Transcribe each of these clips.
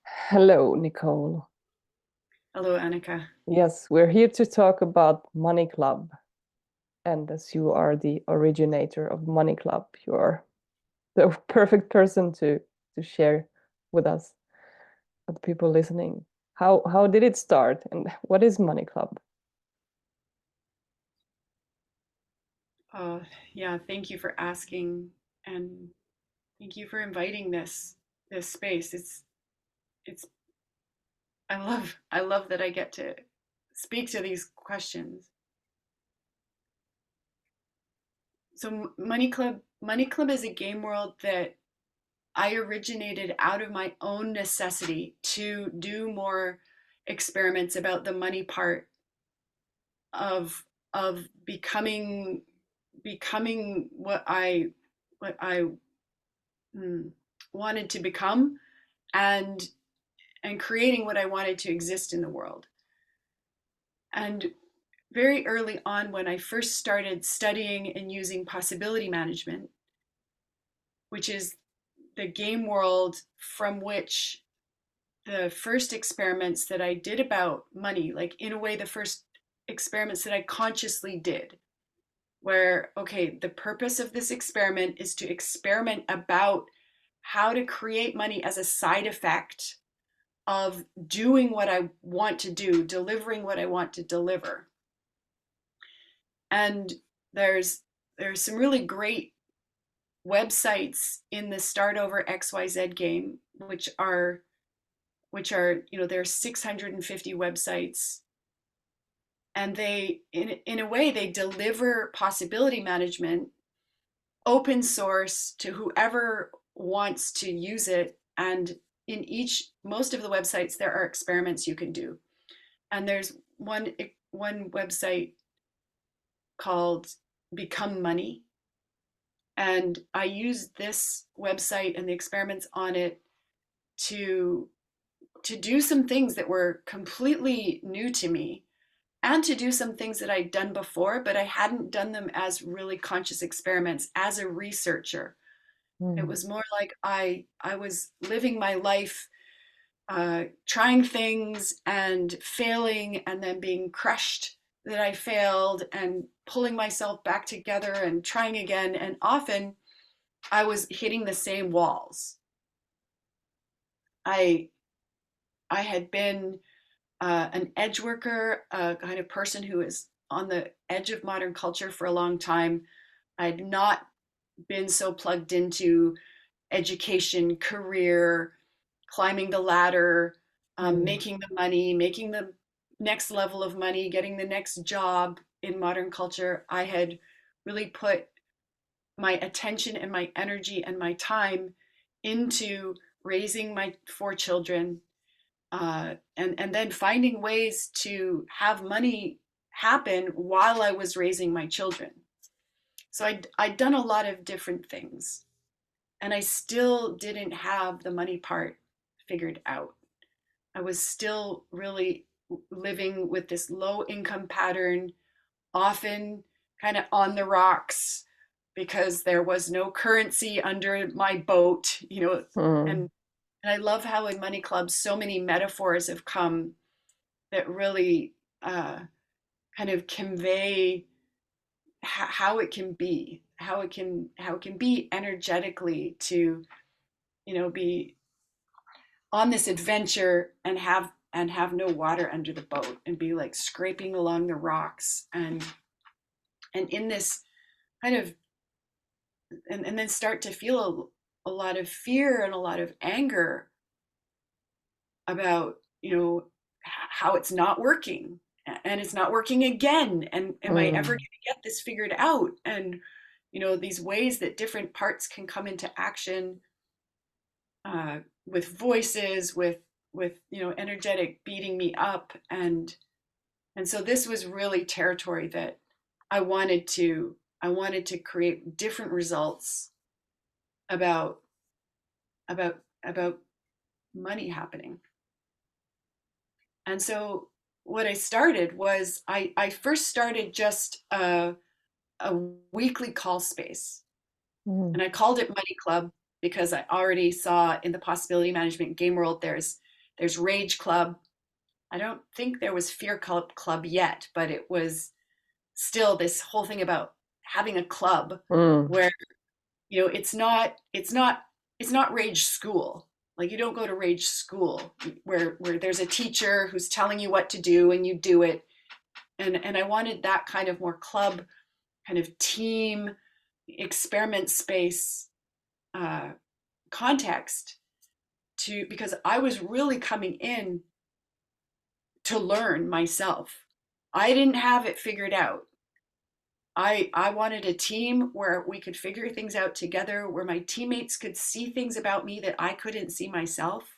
Hello, Nicole. Hello, Annika. Yes, we're here to talk about Money Club. And as you are the originator of Money Club, you're the perfect person to share with us, with people listening. How did it start and what is Money Club? Uh, yeah, thank you for asking, and thank you for inviting this space. It's I love that I get to speak to these questions. So Money Club is a game world that I originated out of my own necessity to do more experiments about the money part of becoming what I wanted to become, and creating what I wanted to exist in the world. And very early on, when I first started studying and using possibility management, which is the game world from which the first experiments that I did about money, like in a way, the first experiments that I consciously did, where, okay, the purpose of this experiment is to experiment about how to create money as a side effect of doing what I want to do, delivering what I want to deliver. And there's some really great websites in the Start Over XYZ game, which are there's 650 websites, and they in a way they deliver possibility management open source to whoever wants to use it. And in each most of the websites there are experiments you can do. And there's one website called Become Money. And I used this website and the experiments on it to do some things that were completely new to me, and to do some things that I'd done before, but I hadn't done them as really conscious experiments as a researcher. It Mm. was more like I was living my life, trying things and failing, and then being crushed that I failed, and pulling myself back together and trying again. And often I was hitting the same walls. I I had been an edge worker, a kind of person who is on the edge of modern culture for a long time. I'd not been so plugged into education, career, climbing the ladder, Mm. making the money, making the next level of money, getting the next job in modern culture. I had really put my attention and my energy and my time into raising my four children, and then finding ways to have money happen while I was raising my children. So I'd done a lot of different things, and I still didn't have the money part figured out. I was still really living with this low income pattern, often kind of on the rocks, because there was no currency under my boat, Mm. and I love how in Money Club so many metaphors have come that really uh, kind of convey how it can be, how it can be energetically to be on this adventure and have no water under the boat, and be like scraping along the rocks, and in this kind of and then start to feel a lot of fear and a lot of anger about how it's not working, and it's not working again, and am I ever going Mm. to get this figured out, and these ways that different parts can come into action, with voices, with energetic beating me up, and so this was really territory that I wanted to create different results about about money happening. And so what I started was I first started just a weekly call space, Mm. and I called it Money Club because I already saw in the possibility management game world there's There's Rage Club. I don't think there was Fear Club yet, but it was still this whole thing about having a club Mm. where, you know, it's not rage school. Like, you don't go to rage school where there's a teacher who's telling you what to do and you do it. And I wanted that kind of more club, kind of team experiment space uh, context, to because I was really coming in to learn myself. I didn't have it figured out. I wanted a team where we could figure things out together, where my teammates could see things about me that I couldn't see myself,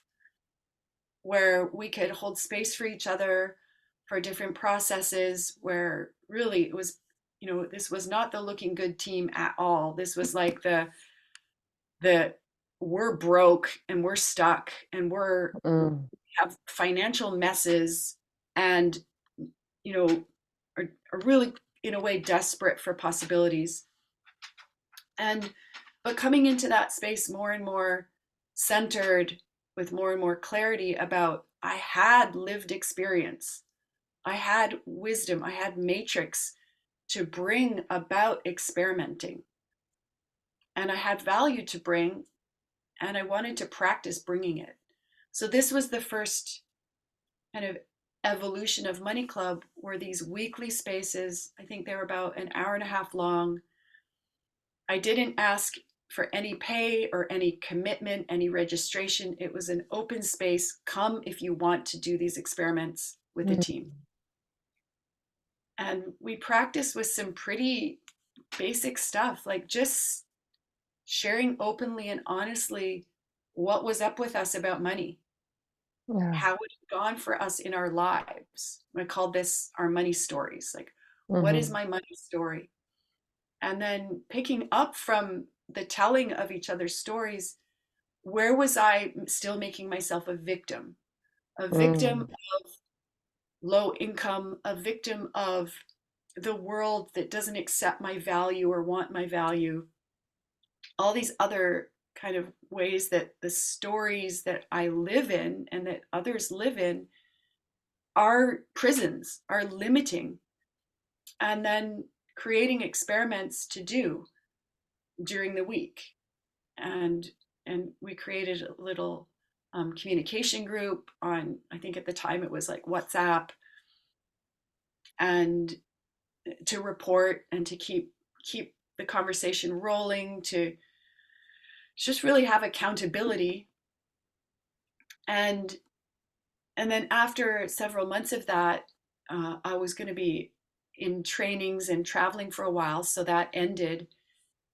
where we could hold space for each other for different processes, where really it was, you know, this was not the looking good team at all. This was like the we're broke and we're stuck and we're Mm. have financial messes, and, you know, are really in a way desperate for possibilities. And but coming into that space more and more centered, with more and more clarity about, I had lived experience, I had wisdom, I had matrix to bring about experimenting, and I had value to bring, and I wanted to practice bringing it. So this was the first kind of evolution of Money Club, were these weekly spaces. I think they were about an hour and a half long. I didn't ask for any pay or any commitment, any registration. It was an open space. Come if you want to do these experiments with a Mm. team. And we practiced with some pretty basic stuff, like just sharing openly and honestly what was up with us about money, Yeah. how it had gone for us in our lives. I called this our money stories. Like, what is Mm-hmm. my money story? And then picking up from the telling of each other's stories, where was I still making myself a victim Mm. of low income, a victim of the world that doesn't accept my value or want my value, all these other kind of ways that the stories that I live in and that others live in are prisons, are limiting, and then creating experiments to do during the week. And and we created a little communication group on, I think at the time it was like WhatsApp, and to report and to keep the conversation rolling, to just really have accountability. And and then after several months of that, I was going to be in trainings and traveling for a while, so that ended.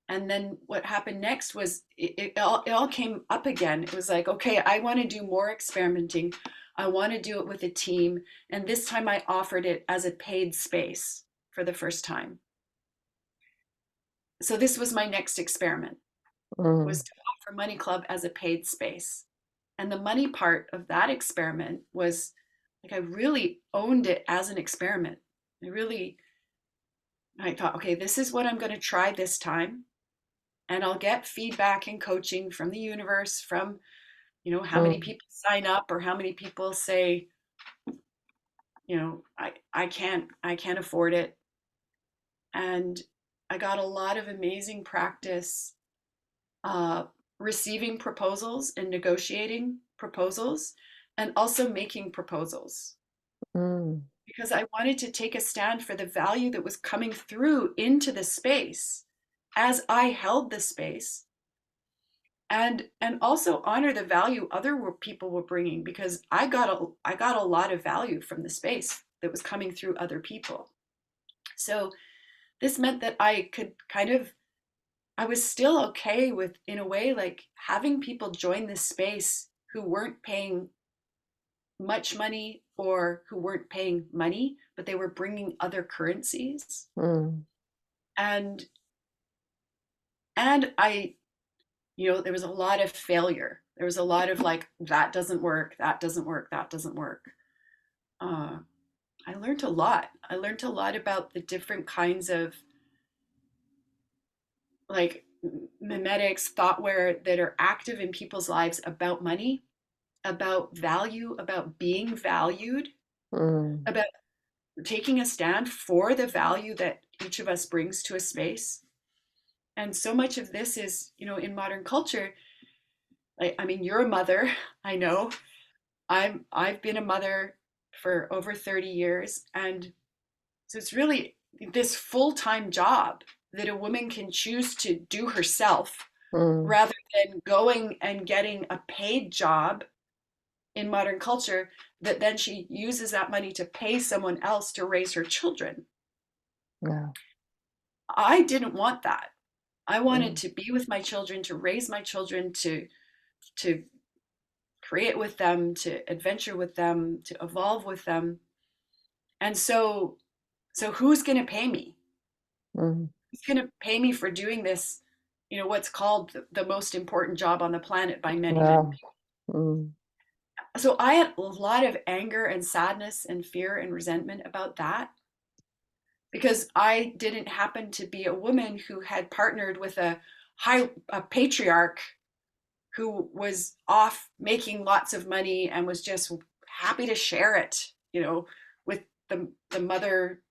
And then what happened next was it all came up again. It was like, okay, I want to do more experimenting. I want to do it with a team. And this time I offered it as a paid space for the first time. So this was my next experiment, was Mm. to offer Money Club as a paid space. And the money part of that experiment was like, I really owned it as an experiment. I thought, okay, this is what I'm going to try this time, and I'll get feedback and coaching from the universe, from, you know, how many Mm. people sign up or how many people say, you know, I can't afford it. And I got a lot of amazing practice uh, receiving proposals and negotiating proposals, and also making proposals, Mm. because I wanted to take a stand for the value that was coming through into the space as I held the space, and also honor the value other people were bringing, because I got a lot of value from the space that was coming through other people. So this meant that I could kind of, I was still okay with, in a way, like having people join this space who weren't paying much money or who weren't paying money, but they were bringing other currencies. Mm. And I, you know, there was a lot of failure. There was a lot of like, that doesn't work, that doesn't work, that doesn't work. Uh, I learned a lot. I learned a lot about the different kinds of like mimetics, thoughtware that are active in people's lives about money, about value, about being valued, Mm. about taking a stand for the value that each of us brings to a space. And so much of this is, in modern culture, I mean, you're a mother, I know. I've been a mother for over 30 years. And so it's really this full-time job that a woman can choose to do herself Mm. rather than going and getting a paid job in modern culture that then she uses that money to pay someone else to raise her children. Yeah. I didn't want that. I wanted Mm. to be with my children, to raise my children, to create with them, to adventure with them, to evolve with them. And so who's going to pay me? Mm. Who's going to pay me for doing this, what's called the most important job on the planet by many, many Yeah. people. Mm. So I had a lot of anger and sadness and fear and resentment about that because I didn't happen to be a woman who had partnered with a patriarch who was off making lots of money and was just happy to share it, with the mother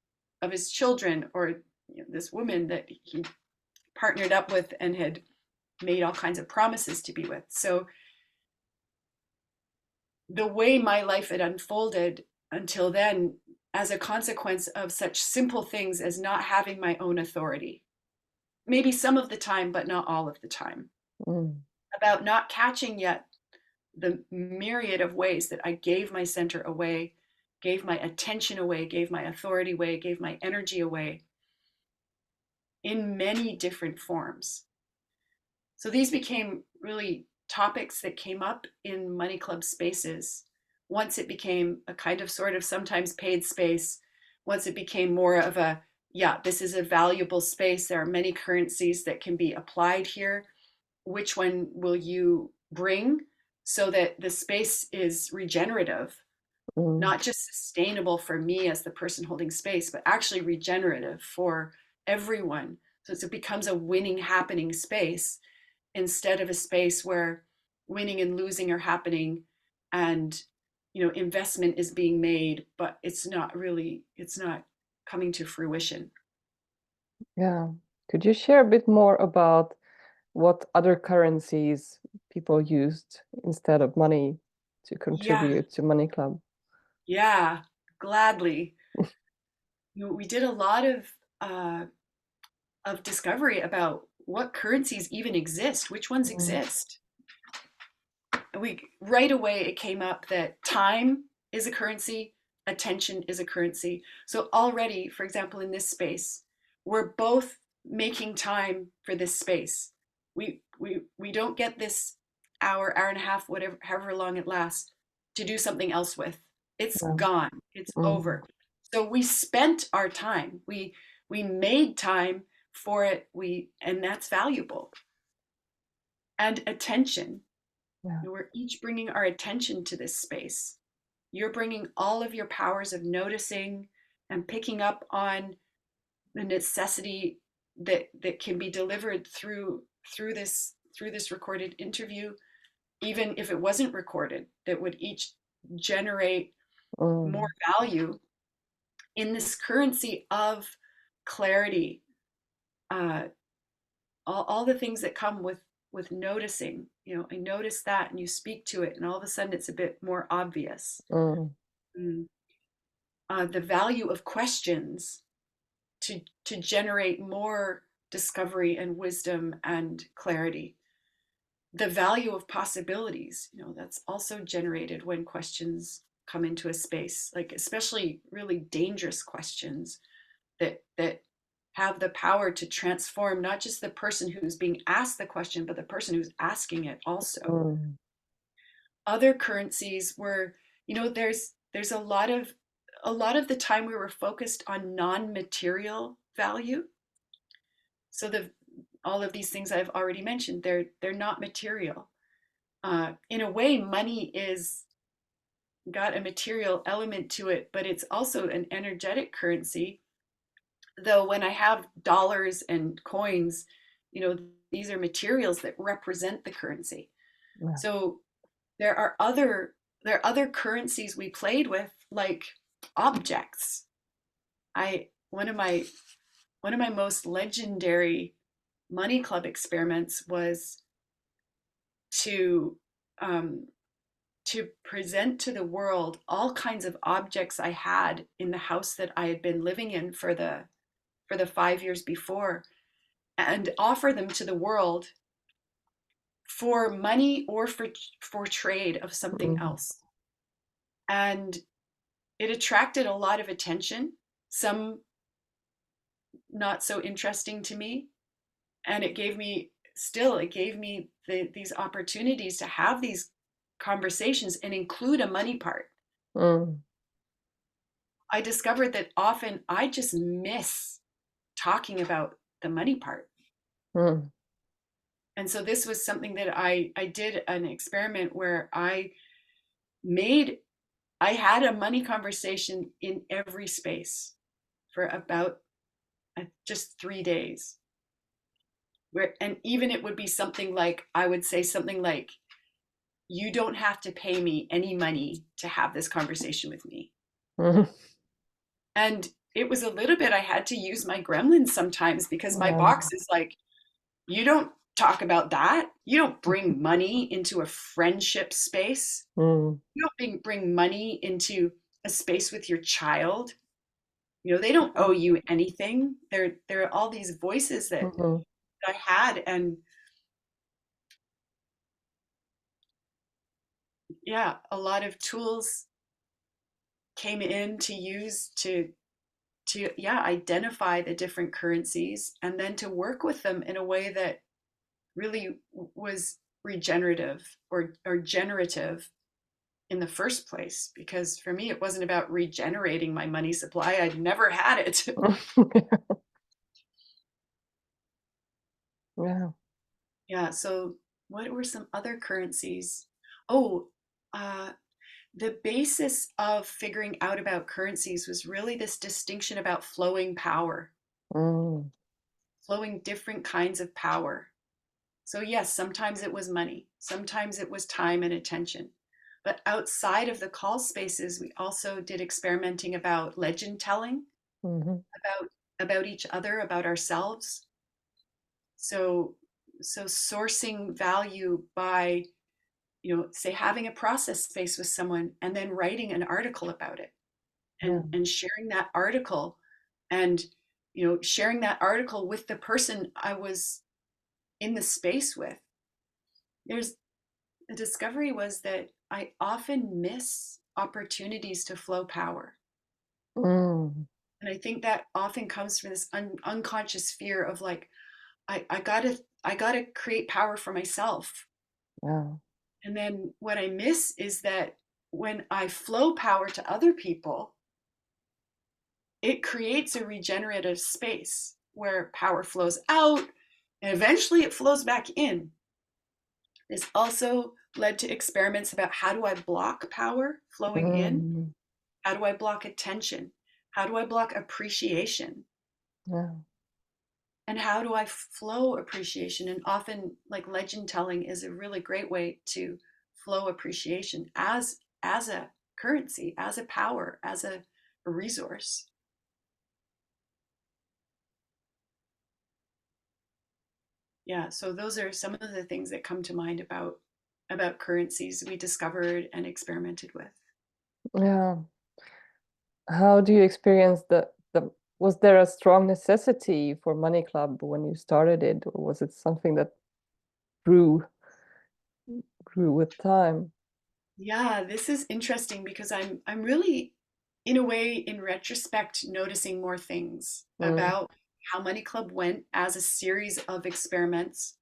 of his children, or this woman that he partnered up with and had made all kinds of promises to be with. So the way my life had unfolded until then, as a consequence of such simple things as not having my own authority, maybe some of the time, but not all of the time, Mm. about not catching yet the myriad of ways that I gave my center away, gave my attention away, gave my authority away, gave my energy away in many different forms. So these became really topics that came up in Money Club spaces. Once it became a kind of sort of sometimes paid space, once it became more of a, yeah, this is a valuable space. There are many currencies that can be applied here. Which one will you bring so that the space is regenerative, Mm. not just sustainable for me as the person holding space, but actually regenerative for everyone. So it becomes a winning, happening space instead of a space where winning and losing are happening and investment is being made, but it's not coming to fruition. Yeah. Could you share a bit more about what other currencies people used instead of money to Yeah, contribute to Money Club? yeah, gladly. We did a lot of discovery about what currencies even exist, which ones Mm. exist. We right away it came up that time is a currency, attention is a currency. So already, for example, in this space, we're both making time for this space. We don't get this hour and a half, whatever, however long it lasts, to do something else with. It's Yeah. gone. It's Mm. over. So we spent our time. We made time for it. And that's valuable. And attention. Yeah. We're each bringing our attention to this space. You're bringing all of your powers of noticing and picking up on the necessity that can be delivered through this recorded interview, even if it wasn't recorded, that would each generate more Mm. value in this currency of clarity, uh, all the things that come with noticing. I notice that, and you speak to it, and all of a sudden it's a bit more obvious. Mm. Mm. The value of questions to generate more discovery and wisdom and clarity. The value of possibilities, that's also generated when questions come into a space, like especially really dangerous questions that have the power to transform not just the person who's being asked the question, but the person who's asking it also. Mm. Other currencies were, there's a lot of the time we were focused on non-material value. So all of these things I've already mentioned, they're not material. In a way, money is got a material element to it, but it's also an energetic currency. Though when I have dollars and coins, these are materials that represent the currency. Yeah. So there are other currencies we played with, like objects. I one of my most legendary money club experiments was to um, to present to the world all kinds of objects I had in the house that I had been living in for the 5 years before, and offer them to the world for money or for trade of something Mm. else. And it attracted a lot of attention, some not so interesting to me, and it gave me these opportunities to have these conversations and include a money part. Mm. I discovered that often I just miss talking about the money part. Mm. And so this was something that I did an experiment where made I had a money conversation in every space for about just 3 days. And even it would be something like, I would say something like, you don't have to pay me any money to have this conversation with me. Mm. And it was a little bit, I had to use my gremlins sometimes, because my Yeah. box is like, you don't talk about that. You don't bring money into a friendship space. Mm. You don't bring money into a space with your child. You know, they don't owe you anything. There are all these voices that Mhm. I had, and yeah, a lot of tools came in to use to yeah, identify the different currencies, and then to work with them in a way that really was regenerative or generative in the first place. Because for me, it wasn't about regenerating my money supply. I'd never had it. Yeah. Yeah. So what were some other currencies? Oh, uh, the basis of figuring out about currencies was really this distinction about flowing power, Mm. flowing different kinds of power. So, yes, sometimes it was money, sometimes it was time and attention. But outside of the call spaces, we also did experimenting about legend telling, Mhm. about each other, about ourselves. So, sourcing value by, say having a process space with someone and then writing an article about it, Yeah. and sharing that article, and sharing that article with the person I was in the space with. There's The discovery was that I often miss opportunities to flow power. Mm. And I think that often comes from this unconscious fear of like, I gotta create power for myself. Yeah. And then what I miss is that when I flow power to other people, it creates a regenerative space where power flows out and eventually it flows back in. This also led to experiments about, how do I block power flowing in? Mm. How do I block attention? How do I block appreciation? Yeah. And how do I flow appreciation? And often, like, legend telling is a really great way to flow appreciation as a currency, as a power, as a resource. Yeah, so those are some of the things that come to mind about currencies we discovered and experimented with. Yeah. How do you experience the was there a strong necessity for Money Club when you started it, or was it something that grew grew with time? Yeah, this is interesting because I'm really, in a way, in retrospect, noticing more things Mm. about how Money Club went as a series of experiments.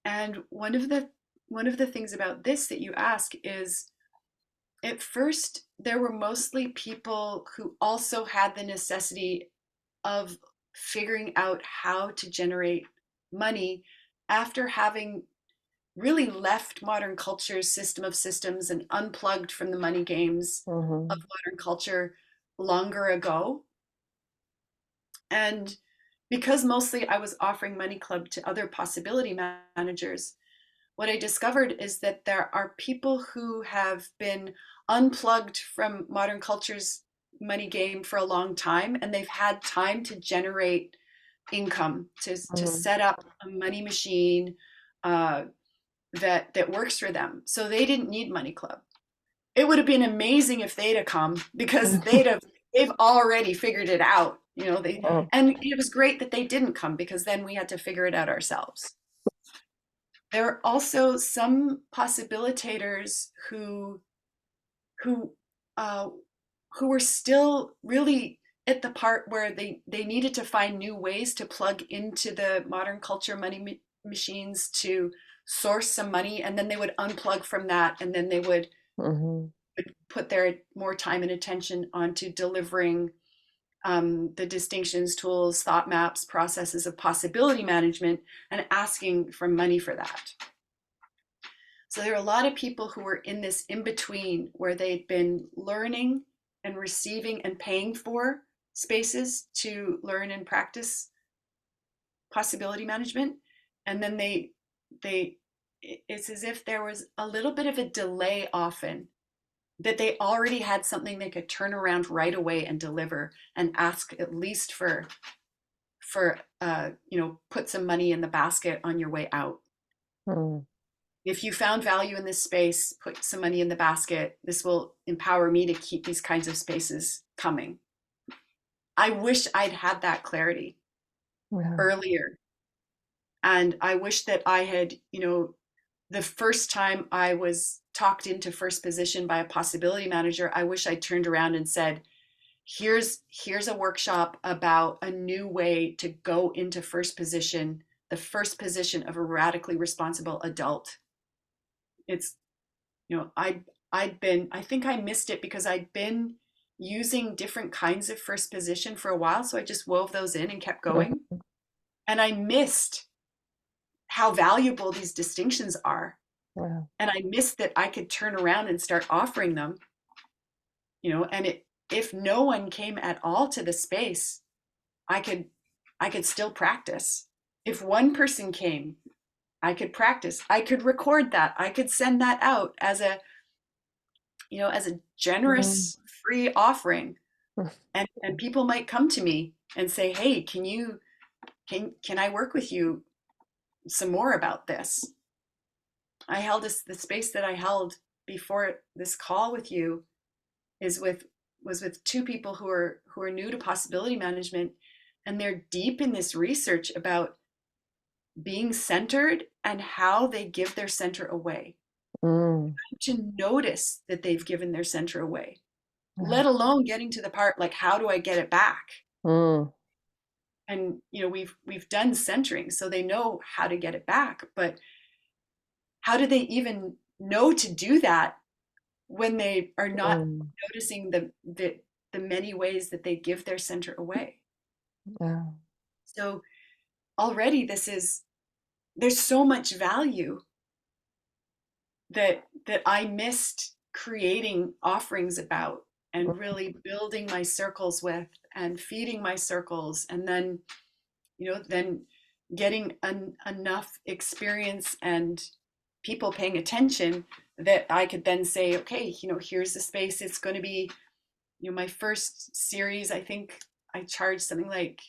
And one of the things about this that you ask is, at first there were mostly people who also had the necessity of figuring out how to generate money after having really left modern culture's system of systems and unplugged from the money games of Mhm. modern culture longer ago. And because mostly I was offering Money Club to other possibility managers, what I discovered is that there are people who have been unplugged from modern culture's money game for a long time, and they've had time to generate income, to Mm. set up a money machine uh, that works for them. So they didn't need Money Club. It would have been amazing if they'd have come, because they've already figured it out. Oh. And it was great that they didn't come, because then we had to figure it out ourselves. There are also some possibilitators who uh, who were still really at the part where they needed to find new ways to plug into the modern culture money machines to source some money, and then they would unplug from that, and then they would Mm-hmm. put their more time and attention onto delivering the distinctions, tools, thought maps, processes of possibility management, and asking for money for that. So there are a lot of people who were in this in between, where they'd been learning and receiving and paying for spaces to learn and practice possibility management. And then it's as if there was a little bit of a delay often, that they already had something they could turn around right away and deliver, and ask at least for put some money in the basket on your way out. Mm. If you found value in this space, put some money in the basket. This will empower me to keep these kinds of spaces coming. I wish I'd had that clarity Yeah. earlier. And I wish that I had, the first time I was talked into first position by a possibility manager, I wish I turned around and said, here's a workshop about a new way to go into first position, the first position of a radically responsible adult. It's, I think I missed it because I'd been using different kinds of first position for a while. So I just wove those in and kept going. Mm. And I missed how valuable these distinctions are. Yeah. And I missed that I could turn around and start offering them, if no one came at all to the space, I could still practice. If one person came, I could practice. I could record that. I could send that out as a Mm. generous free offering. And people might come to me and say, hey, can I work with you some more about this? I held the space that I held before this call with you is with was with two people who are new to possibility management, and they're deep in this research about being centered and how they give their center away, Mm. to notice that they've given their center away, Yeah. let alone getting to the part like, how do I get it back? Mm. And we've done centering, so they know how to get it back, but how do they even know to do that when they are not Mm. noticing the many ways that they give their center away? Yeah. So already there's so much value that I missed creating offerings about, and really building my circles with, and feeding my circles, and then getting enough experience and people paying attention that I could then say, okay, here's the space. It's going to be, my first series, I think I charged something like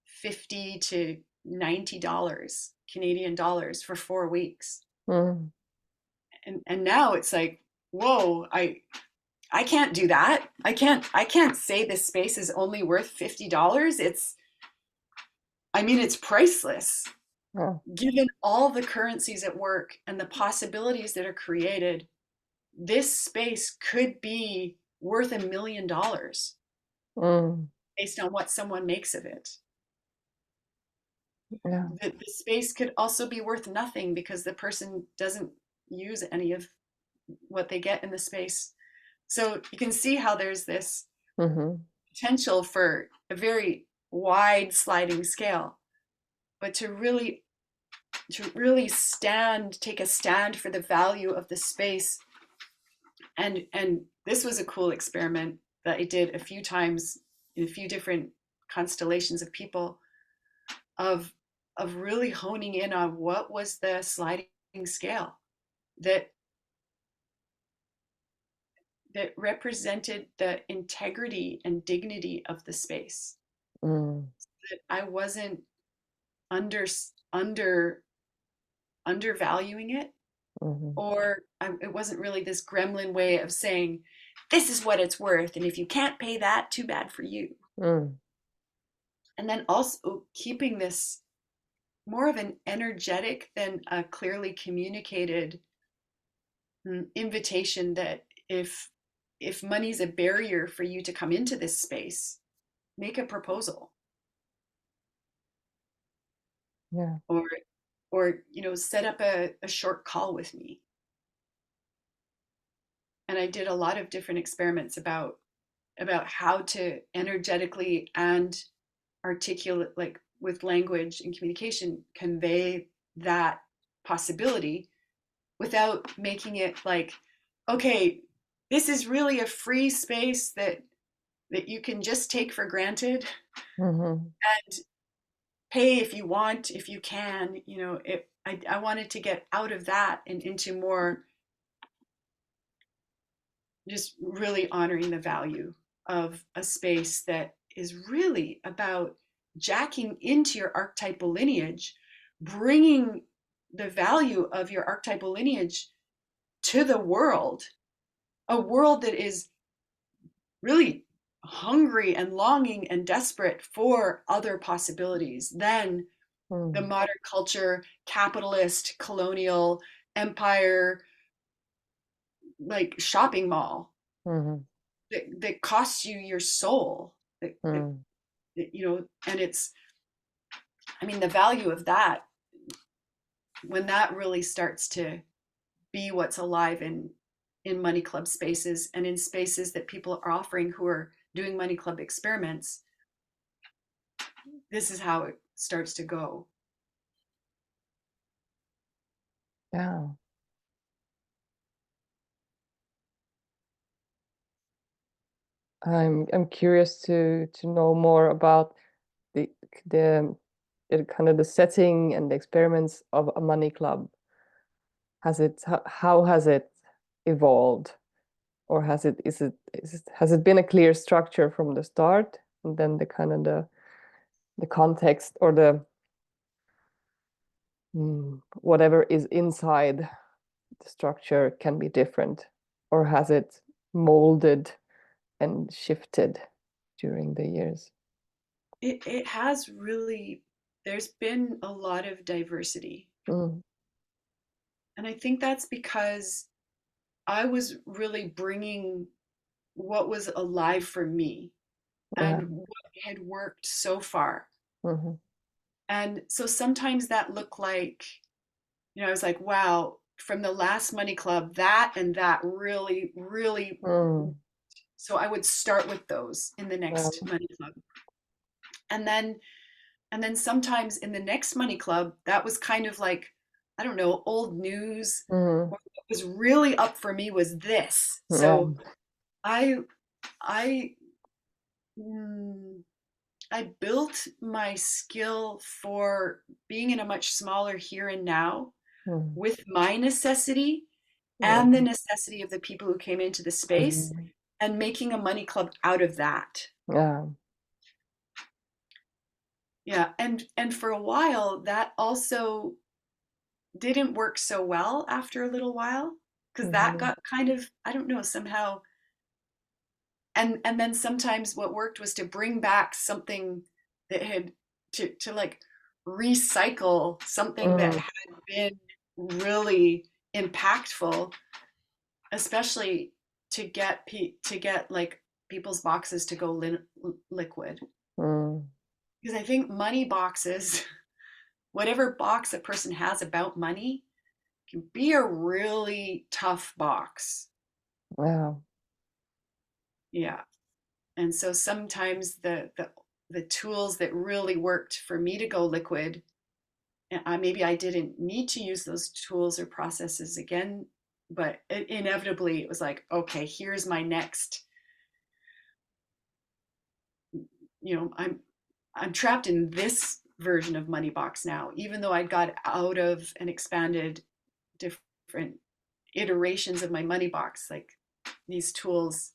50 to $90 Canadian dollars for 4 weeks. Mm. And now it's like, whoa, I can't do that. I can't say this space is only worth $50. It's priceless. Yeah. Given all the currencies at work and the possibilities that are created, this space could be worth $1 million Mm. based on what someone makes of it. Yeah. The space could also be worth nothing because the person doesn't use any of what they get in the space. So you can see how there's this Mm-hmm. potential for a very wide sliding scale, but to really take a stand for the value of the space. And this was a cool experiment that I did a few times in a few different constellations of people, of really honing in on what was the sliding scale that represented the integrity and dignity of the space. Mm, That I wasn't under under undervaluing it, mhm, or it wasn't really this gremlin way of saying, this is what it's worth, and if you can't pay that, too bad for you. mm, And then also keeping this more of an energetic than a clearly communicated invitation that if money's a barrier for you to come into this space, make a proposal, yeah. or set up a short call with me. And I did a lot of different experiments about how to energetically and articulate, like with language and communication, convey that possibility without making it like, okay, this is really a free space that you can just take for granted Mhm, and pay if you want, if you can. I wanted to get out of that and into more just really honoring the value of a space that is really about jacking into your archetypal lineage, bringing the value of your archetypal lineage to the world, a world that is really hungry and longing and desperate for other possibilities than the mm, modern culture, capitalist, colonial, empire, like shopping mall mhm, that costs you your soul. mm. And it's, I mean, the value of that, when that really starts to be what's alive in money club spaces and in spaces that people are offering who are doing money club experiments, this is how it starts to go. Yeah. I'm curious to know more about the the the kind of the setting and the experiments of a money club. How has it evolved, or has it been a clear structure from the start, and then the kind of the context or the whatever is inside the structure can be different, or has it molded and shifted during the years? It has really, there's been a lot of diversity. Mm, And I think that's because I was really bringing what was alive for me yeah. and what had worked so far. Mhm, And so sometimes that looked like, I was like, wow, from the last money club, that and that really, really. mm, So I would start with those in the yeah. next money club. And then sometimes in the next money club, that was kind of like, I don't know, old news. Mhm, Or what was really up for me was this. yeah. So I I mm, I built my skill for being in a much smaller here and now Mm, with my necessity and the mm, necessity of the people who came into the space, mhm, and making a money club out of that. yeah. Yeah, and for a while that also didn't work so well after a little while, because that Mhm, got kind of, I don't know, somehow. And then sometimes what worked was to bring back something that had, to like recycle something that mm, had been really impactful, especially to get like people's boxes to go liquid. mm, Because I think money boxes, whatever box a person has about money, can be a really tough box. yeah. Yeah. And so sometimes the tools that really worked for me to go liquid, and maybe I didn't need to use those tools or processes again, but inevitably it was like, okay, here's my next, I'm trapped in this version of money box now, even though I got out of and expanded different iterations of my money box. Like these tools,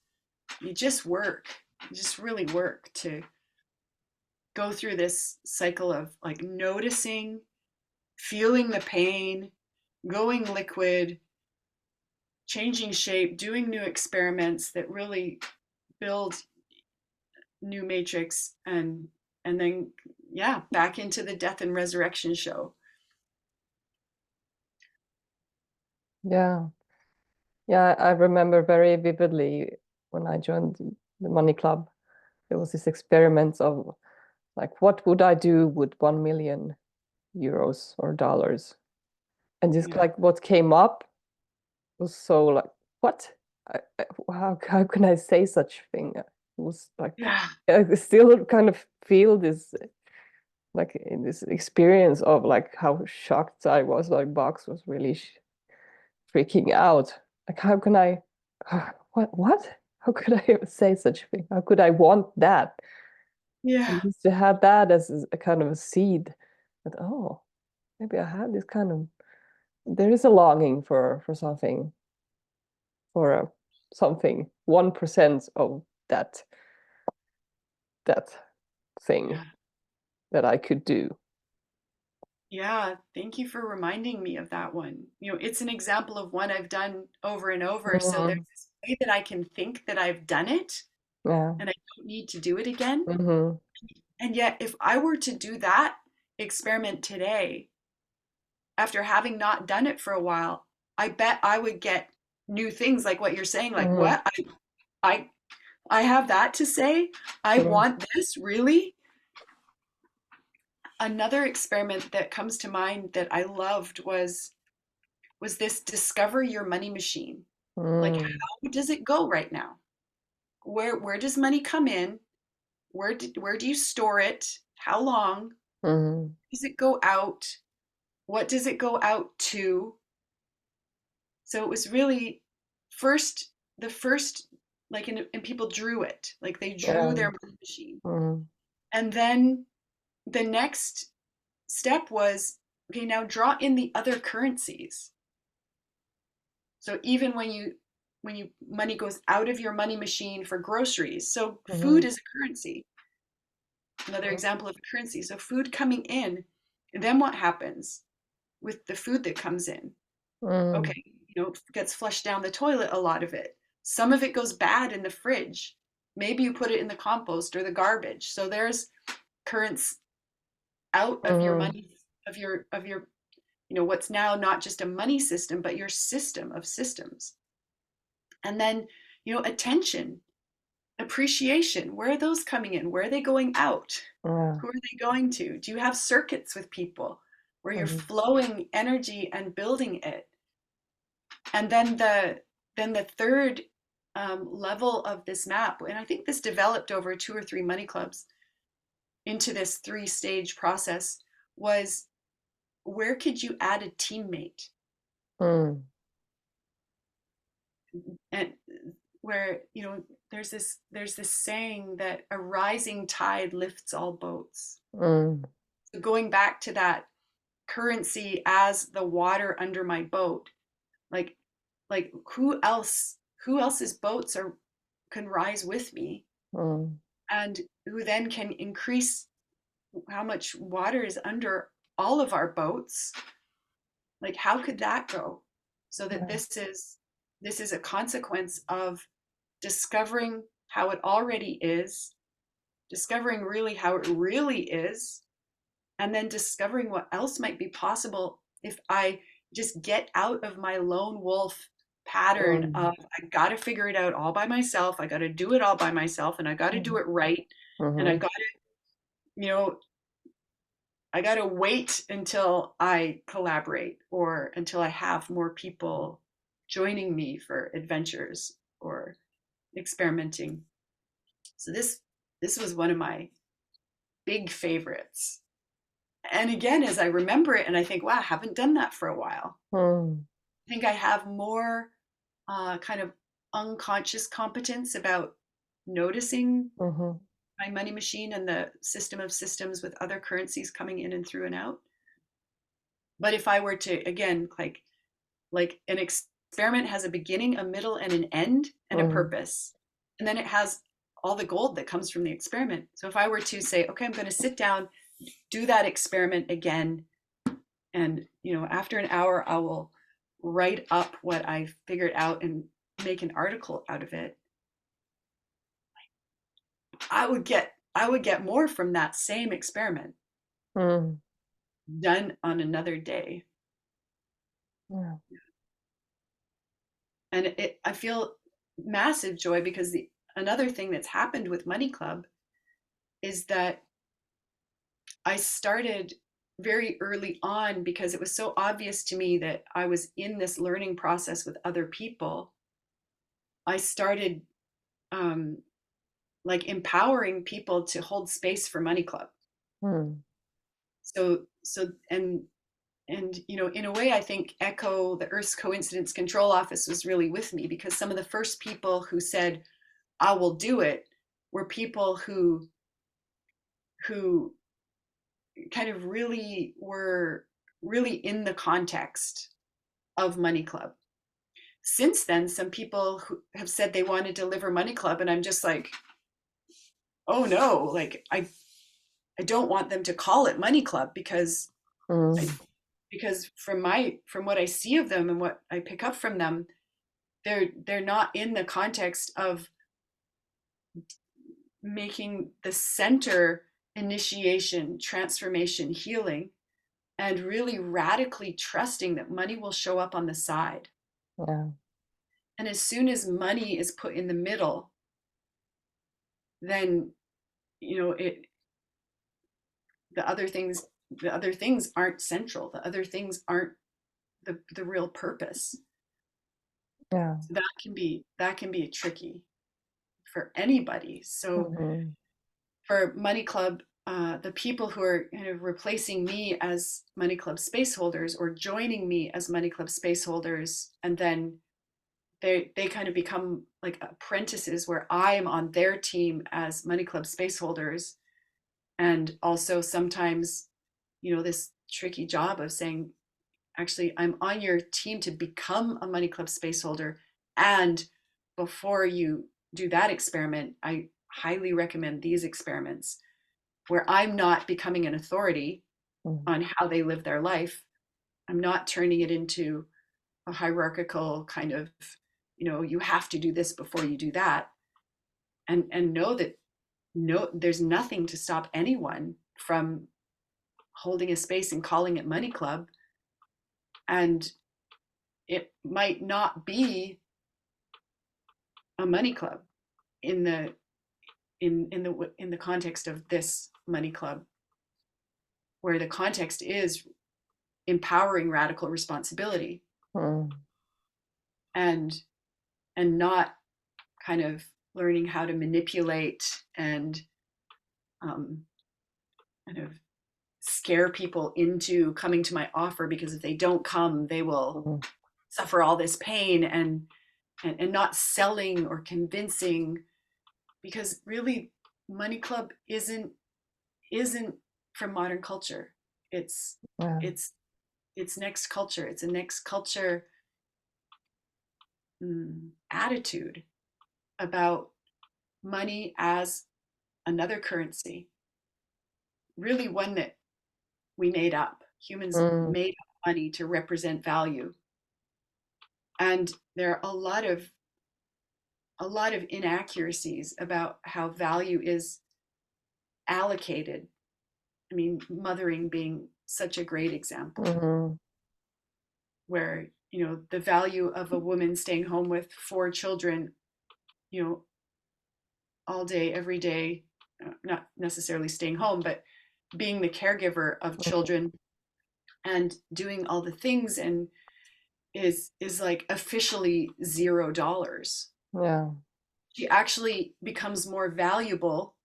you just really work to go through this cycle of like noticing, feeling the pain, going liquid, changing shape, doing new experiments that really build new matrix, and then yeah, back into the death and resurrection show. Yeah. Yeah, I remember very vividly when I joined the Money Club, there was this experiment of like, what would I do with 1 million euros or dollars? And just Yeah. like what came up was so like, what? How can I say such thing? It was like, Yeah. I still kind of feel this like in this experience of like how shocked I was. Like Box was really freaking out. Like, how can I? What? How could I ever say such a thing? How could I want that? Yeah. And just to have that as a kind of a seed that, oh, maybe I have this kind of, there is a longing for something, for something, 1% of that thing Yeah. that I could do. Yeah, thank you for reminding me of that one. You know, it's an example of one I've done over and over. So there's Mhm. this way that I can think that I've done it Yeah. and I don't need to do it again. Hmm. And yet, if I were to do that experiment today, after having not done it for a while, I bet I would get new things like what you're saying, like, Hmm. what? I I have that to say. I Hmm. want this, really? Another experiment that comes to mind that I loved was this discover your money machine. Like, Hmm. how does it go right now? Where does money come in? Where do you store it? How long? Hmm. Does it go out? What does it go out to? So it was really first the first like and people drew it. Like they drew Yeah. their money machine. Hmm. And then the next step was, okay, now draw in the other currencies. So even when you money goes out of your money machine for groceries. So Hmm. food is a currency. Another example of a currency. So food coming in, and then what happens with the food that comes in? Hmm. Okay, gets flushed down the toilet, a lot of it. Some of it goes bad in the fridge. Maybe you put it in the compost or the garbage. So there's currents out of your Hmm. money, of your what's now not just a money system, but your system of systems. And then, attention, appreciation, where are those coming in? Where are they going out? Yeah. Who are they going to? Do you have circuits with people where you're Hmm. flowing energy and building it? And then the third level of this map, and I think this developed over 2 or 3 money clubs into this 3-stage process, was where could you add a teammate? Hmm. And where there's this saying that a rising tide lifts all boats. Hmm. So going back to that currency as the water under my boat, like who else's boats are can rise with me, Hmm. and who then can increase how much water is under all of our boats. Like, how could that go? So that Yeah. this is a consequence of discovering how it already is, discovering really how it really is, and then discovering what else might be possible if I just get out of my lone wolf pattern Hmm. of I got to figure it out all by myself, I got to do it all by myself, and I got to do Hmm. it right, and Hmm. you know I got to wait until I collaborate or until I have more people joining me for adventures or experimenting. So this was one of my big favorites. And again, as I remember it and I think, wow, I haven't done that for a while. Hmm. I think I have more kind of unconscious competence about noticing Hmm. my money machine and the system of systems with other currencies coming in and through and out. But if I were to, again, like Like an experiment has a beginning, a middle, and an end, and a Mm. purpose. And then it has all the gold that comes from the experiment. So if I were to say, okay, I'm going to sit down, do that experiment again, and after an hour, I will write up what I figured out and make an article out of it. I would get more from that same experiment Mm. done on another day. Yeah. And I feel massive joy because another thing that's happened with Money Club is that I started very early on because it was so obvious to me that I was in this learning process with other people. I started um, like empowering people to hold space for Money Club. Mm. So in a way, I think Echo, the Earth's Coincidence Control Office, was really with me because some of the first people who said, "I will do it," were people who kind of really were really in the context of Money Club. Since then, some people who have said they want to deliver Money Club, and I'm just like, oh no, like I don't want them to call it Money Club because I, Mm. because from what I see of them and what I pick up from them, they're not in the context of making the center initiation, transformation, healing, and really radically trusting that money will show up on the side. Yeah. And as soon as money is put in the middle, then it the other things aren't central. The other things aren't the real purpose. Yeah. So that can be tricky for anybody. So Mhm. for Money Club, the people who are kind of replacing me as Money Club space holders or joining me as Money Club space holders, and then they kind of become like apprentices where I'm on their team as Money Club space holders, and also sometimes this tricky job of saying, actually, I'm on your team to become a Money Club space holder, and before you do that experiment, I highly recommend these experiments where I'm not becoming an authority Mm. on how they live their life. I'm not turning it into a hierarchical kind of, you have to do this before you do that. And know that no, there's nothing to stop anyone from holding a space and calling it Money Club. And it might not be a money club in the in the context of this Money Club, where the context is empowering radical responsibility Mm. and not kind of learning how to manipulate and um, kind of scare people into coming to my offer, because if they don't come, they will Mhm. suffer all this pain, and not selling or convincing, because really Money Club isn't from modern culture. It's Yeah. it's it's next culture. It's a next culture attitude about money as another currency, really one that we made up. Humans Mm. made up money to represent value. And there are a lot of inaccuracies about how value is allocated. I mean, mothering being such a great example, Mhm. where the value of a woman staying home with 4 children, you know, all day, every day, not necessarily staying home, but being the caregiver of Mhm. children and doing all the things, and is like officially $0. Yeah. She actually becomes more valuable.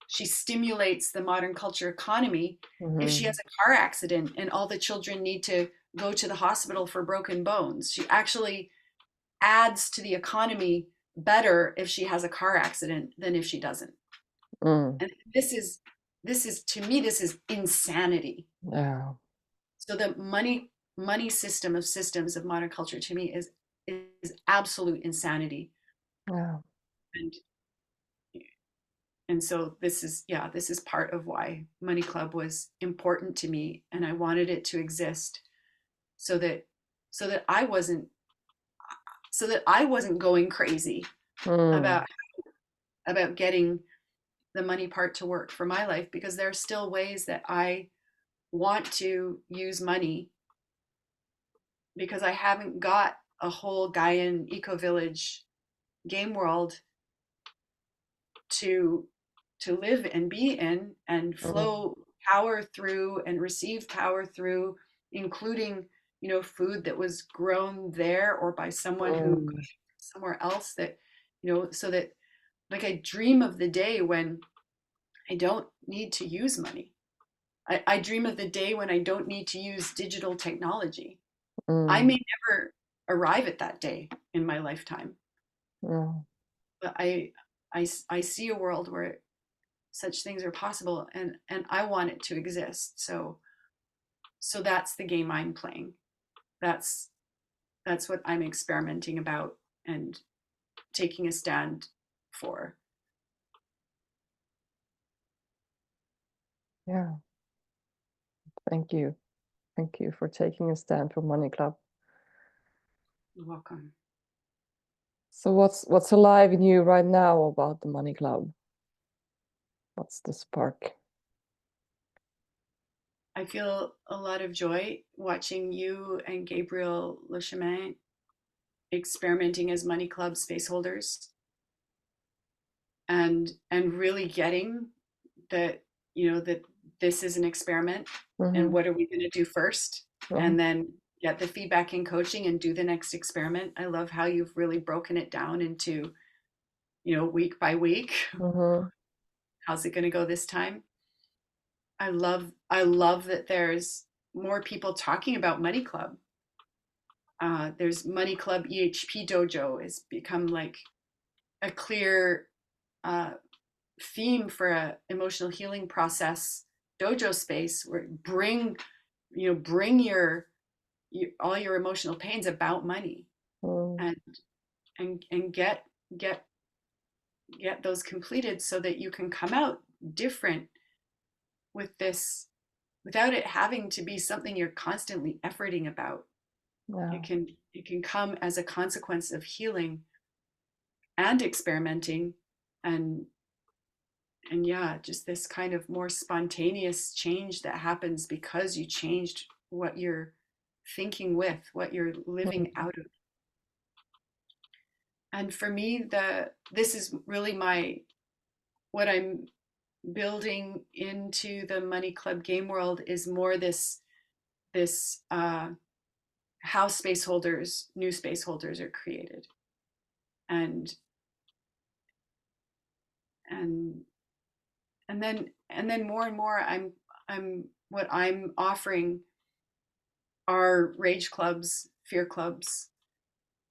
She stimulates the modern culture economy if she has Mhm. a car accident and all the children need to go to the hospital for broken bones. She actually adds to the economy better if she has a car accident than if she doesn't. Mm. And this is to me, this is insanity. Yeah. So the money money system of systems of modern culture to me is absolute insanity. Yeah. And so this is part of why Money Club was important to me, and I wanted it to exist so that so that I wasn't going crazy Mm. about getting the money part to work for my life, because there are still ways that I want to use money, because I haven't got a whole Gaian eco village game world to live and be in and Mm. flow power through and receive power through, including, food that was grown there or by someone who got Mm. it somewhere else, that, so that, like, I dream of the day when I don't need to use money. I dream of the day when I don't need to use digital technology. I Mm. may never arrive at that day in my lifetime, Yeah. but I see a world where such things are possible, and I want it to exist. So that's the game I'm playing. That's what I'm experimenting about and taking a stand for. Yeah. Thank you. Thank you for taking a stand for Money Club. You're welcome. So what's alive in you right now about the Money Club? What's the spark? I feel a lot of joy watching you and Gabriel Le Chemin experimenting as Money Club space holders, and really getting that, that this is an experiment, and Mm-hmm. what are we going to do first, Uh-huh. and then get the feedback and coaching and do the next experiment. I love how you've really broken it down into, week by week. Mm-hmm. How's it going to go this time? I love that there's more people talking about Money Club. There's Money Club EHP Dojo has become like a clear uh, theme for a emotional healing process dojo space, where bring all your emotional pains about money, Mm. and get get those completed, so that you can come out different with this, without it having to be something you're constantly efforting about. Yeah. It can come as a consequence of healing and experimenting, and yeah, just this kind of more spontaneous change that happens because you changed what you're thinking with, what you're living Mm. out of. And for me, this is really what I'm building into the Money Club game world, is more this how new space holders are created, and and and then more and more, I'm what I'm offering are rage clubs, fear clubs,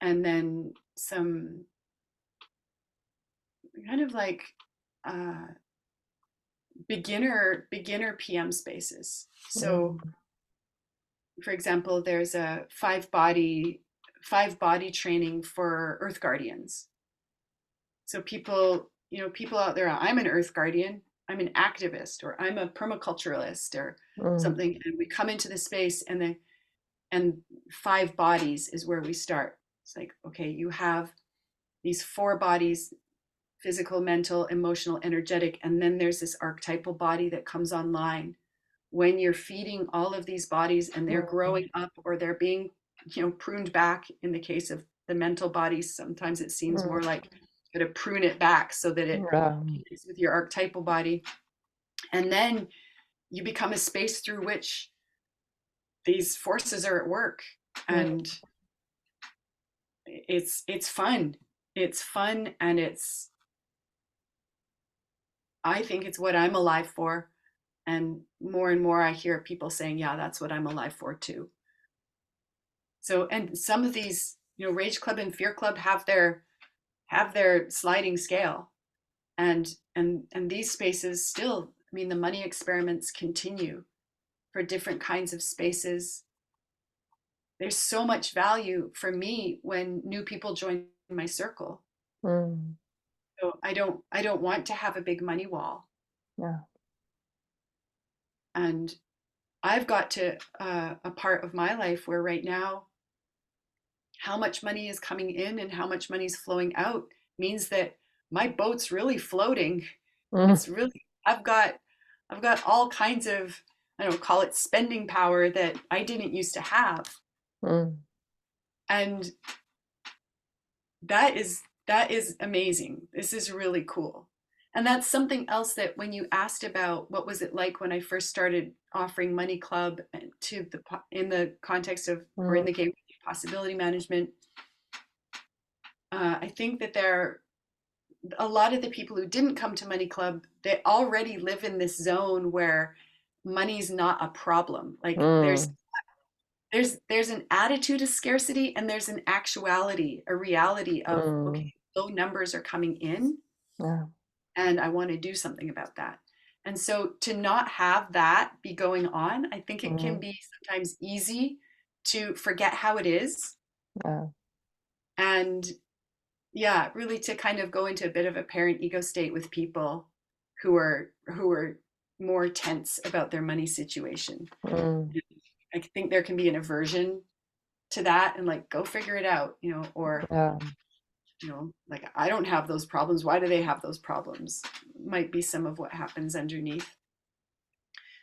and then some kind of like uh, beginner PM spaces. So, Mm. for example, there's a five body training for Earth Guardians. So people out there, I'm an Earth Guardian, I'm an activist, or I'm a permaculturalist, or Mm. something, and we come into the space, and five bodies is where we start. It's like, okay, you have these four bodies: physical, mental, emotional, energetic, and then there's this archetypal body that comes online when you're feeding all of these bodies, and they're Mm. growing up, or they're being, pruned back. In the case of the mental bodies, sometimes it seems more Mm. like to prune it back so that it Yeah. connects with your archetypal body, and then you become a space through which these forces are at work. Mm. And it's fun. It's fun, and I think it's what I'm alive for. And more I hear people saying, yeah, that's what I'm alive for too. So, and some of these, Rage Club and Fear Club have their sliding scale, and these spaces still, I mean, the money experiments continue for different kinds of spaces, there's so much value for me when new people join my circle. Mm. So I don't want to have a big money wall. Yeah. And I've got to a part of my life where right now, how much money is coming in and how much money is flowing out means that my boat's really floating. Mm. It's really, I've got all kinds of, I don't know, call it spending power that I didn't used to have. Mm. And that is amazing. This is really cool. And that's something else that when you asked about what was it like when I first started offering Money Club to the in the context of or in Mm. the game of possibility management, I think that there are a lot of the people who didn't come to Money Club, they already live in this zone where money's not a problem. Like Mm. there's an attitude of scarcity and there's an actuality, a reality of okay, Mm. low numbers are coming in Yeah. and I want to do something about that. And so to not have that be going on, I think it can Mm. be sometimes easy to forget how it is Yeah. and yeah, really to kind of go into a bit of a parent ego state with people who are more tense about their money situation. Mm. I think there can be an aversion to that and like go figure it out, or Yeah. like I don't have those problems. Why do they have those problems? Might be some of what happens underneath.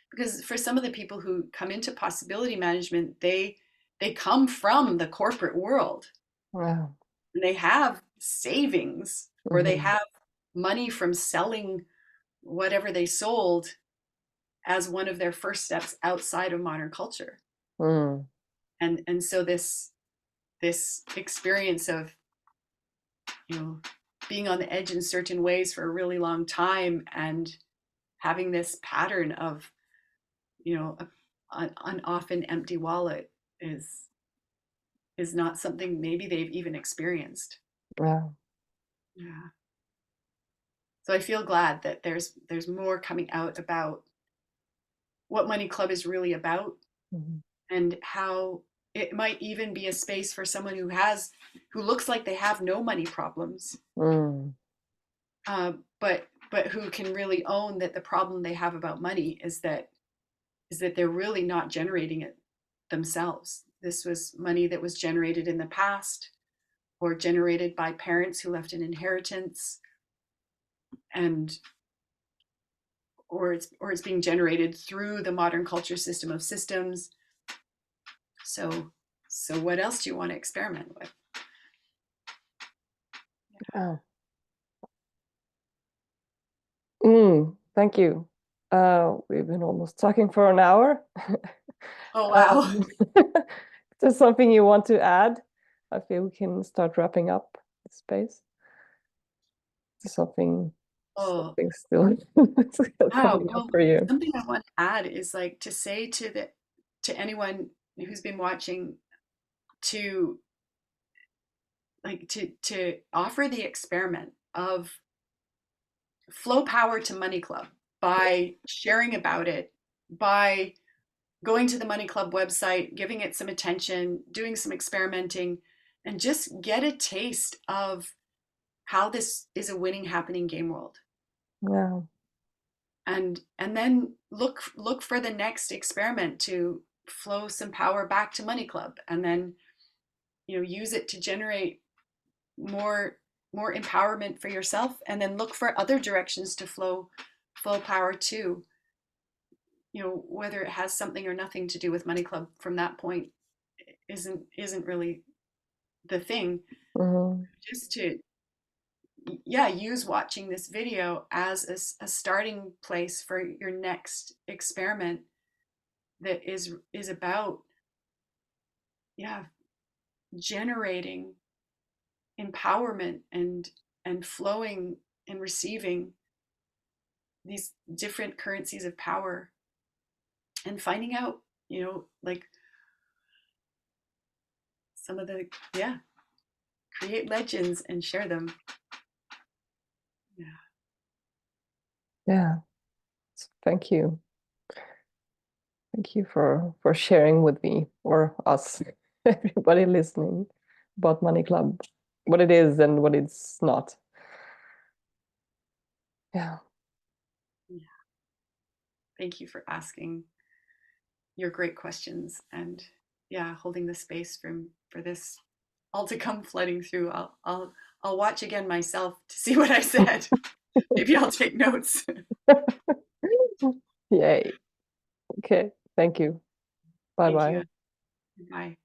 Because for some of the people who come into possibility management, they come from the corporate world Yeah. and they have savings or they Mm-hmm. have money from selling whatever they sold as one of their first steps outside of modern culture. Mm. And so this experience of you know being on the edge in certain ways for a really long time and having this pattern of an often empty wallet is not something maybe they've even experienced. Yeah. Yeah. So I feel glad that there's more coming out about what Money Club is really about Mm-hmm. and how it might even be a space for someone who looks like they have no money problems, Mm. uh, but who can really own that the problem they have about money is that they're really not generating it themselves. This was money that was generated in the past or generated by parents who left an inheritance, and or it's being generated through the modern culture system of systems. So what else do you want to experiment with? Yeah. Mm. Thank you. We've been almost talking for an hour. Oh wow. Is there something you want to add? I feel we can start wrapping up the space. Something, Oh something still, still wow. coming up Well, for you. something I want to add is like to say to anyone who's been watching to to offer the experiment of flow power to Money Club by sharing about it, by going to the Money Club website, giving it some attention, doing some experimenting, and just get a taste of how this is a winning happening game world. Yeah. And then look for the next experiment to flow some power back to Money Club, and then use it to generate more more empowerment for yourself, and then look for other directions to flow power to, whether it has something or nothing to do with Money Club from that point isn't really the thing. Mm-hmm. Just to yeah use watching this video as a starting place for your next experiment that is about yeah generating empowerment and flowing and receiving these different currencies of power and finding out like some of the create legends and share them. Yeah. Yeah. Thank you. Thank you for sharing with me or us. everybody listening about Money Club, what it is and what it's not. Yeah. Thank you for asking your great questions and holding the space for this all to come flooding through. I'll watch again myself to see what I said. Maybe I'll take notes. Yay. Okay. Thank you. Bye Thank bye. you. Bye.